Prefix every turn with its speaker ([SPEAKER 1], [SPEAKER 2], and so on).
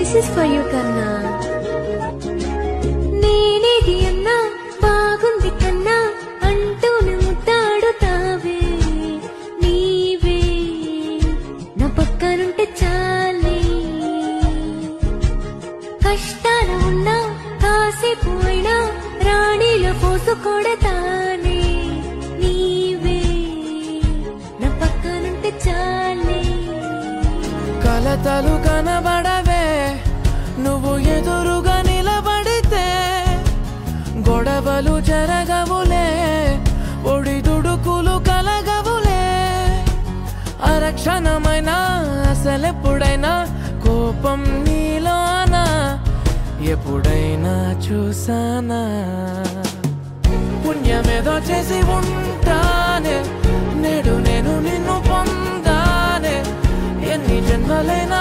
[SPEAKER 1] This is for you, Kanna. నేనేది అన్నా బాగుంది కన్నా అంటూనే ముద్దాడుతావే నీవే నా పక్కనుంటే చాలే కష్టాలు ఉన్నా కాసేపు అయినా రాణిలో పోసుకోడతానే నీవే నా పక్కనుంటే చాలే
[SPEAKER 2] కలతలు కనబడవే నువ్వు ఎదురుగా నిలబడితే గొడవలు జరగవులే ఒడిదుడుకులు కలగవులే అరక్షణమైనా అసలెప్పుడైనా కోపం నీలోనా ఎప్పుడైనా చూసానా పుణ్యమేదో చేసి ఉంటానే నేడు నేను నిన్ను పొందానే ఎన్ని జన్మలైనా